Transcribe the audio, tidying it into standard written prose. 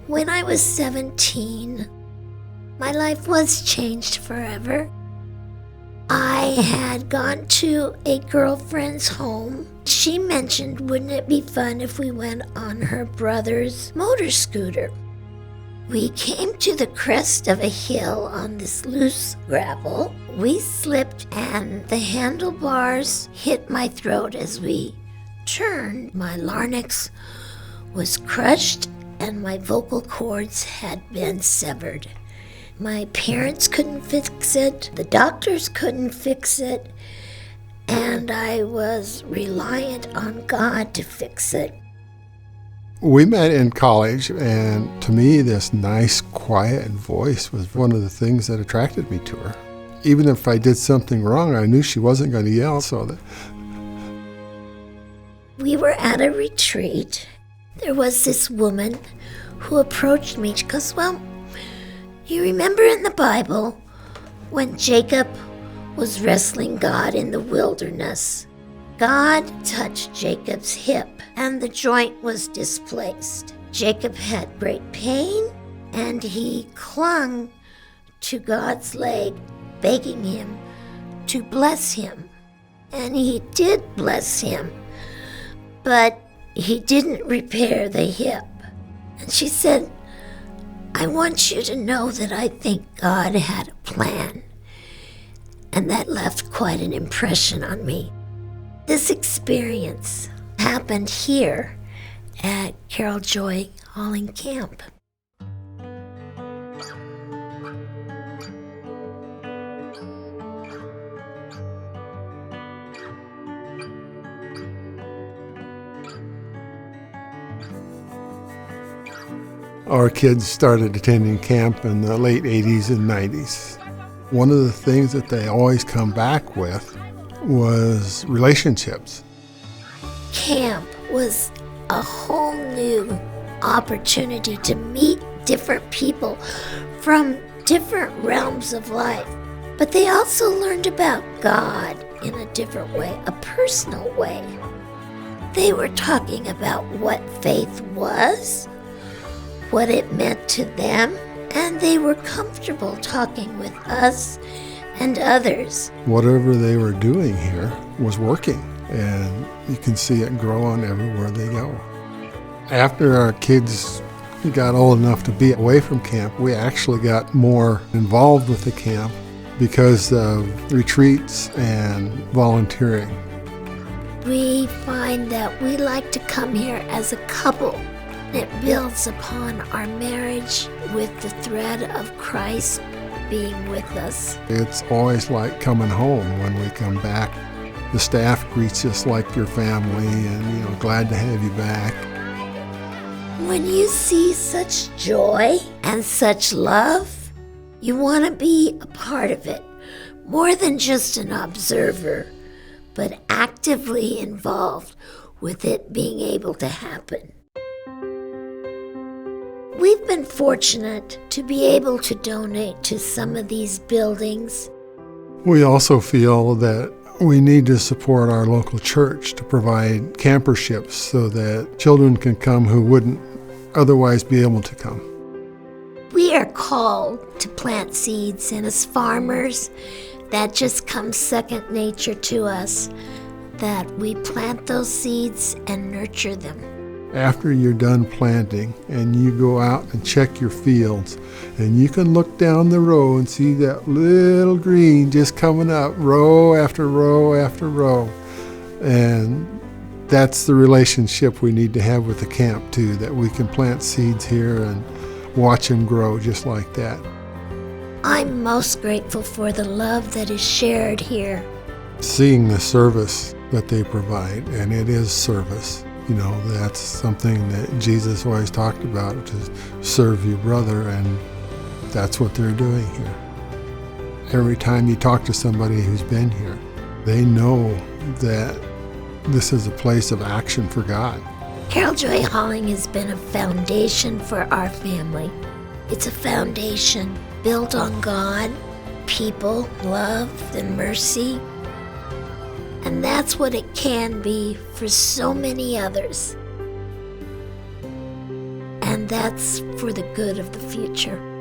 When I was 17, my life was changed forever. I had gone to a girlfriend's home. She mentioned, wouldn't it be fun if we went on her brother's motor scooter? We came to the crest of a hill on this loose gravel. We slipped and the handlebars hit my throat as we turned. My larynx was crushed and my vocal cords had been severed. My parents couldn't fix it, the doctors couldn't fix it, and I was reliant on God to fix it. We met in college, and to me, this nice, quiet voice was one of the things that attracted me to her. Even if I did something wrong, I knew she wasn't going to yell, We were at a retreat. There was this woman who approached me. She goes, well, you remember in the Bible when Jacob was wrestling God in the wilderness? God touched Jacob's hip and the joint was displaced. Jacob had great pain and he clung to God's leg, begging him to bless him. And he did bless him, but he didn't repair the hip. And she said, I want you to know that I think God had a plan. And that left quite an impression on me. This experience happened here at Carol Joy Hauling Camp. Our kids started attending camp in the late 80s and 90s. One of the things that they always come back with was relationships. Camp was a whole new opportunity to meet different people from different realms of life. But they also learned about God in a different way, a personal way. They were talking about what faith was, what it meant to them, and they were comfortable talking with us and others. Whatever they were doing here was working, and you can see it grow on everywhere they go. After our kids got old enough to be away from camp, we actually got more involved with the camp because of retreats and volunteering. We find that we like to come here as a couple. It builds upon our marriage with the thread of Christ being with us. It's always like coming home when we come back. The staff greets us like your family and, glad to have you back. When you see such joy and such love, you want to be a part of it, more than just an observer, but actively involved with it being able to happen. We've been fortunate to be able to donate to some of these buildings. We also feel that we need to support our local church to provide camperships so that children can come who wouldn't otherwise be able to come. We are called to plant seeds, and as farmers, that just comes second nature to us, that we plant those seeds and nurture them. After you're done planting and you go out and check your fields and you can look down the row and see that little green just coming up row after row after row. And that's the relationship we need to have with the camp too, that we can plant seeds here and watch them grow just like that. I'm most grateful for the love that is shared here. Seeing the service that they provide, and it is service. That's something that Jesus always talked about, to serve your brother, and that's what they're doing here. Every time you talk to somebody who's been here, they know that this is a place of action for God. Carol Joy Hauling has been a foundation for our family. It's a foundation built on God, people, love, and mercy. And that's what it can be for so many others. And And that's for the good of the future.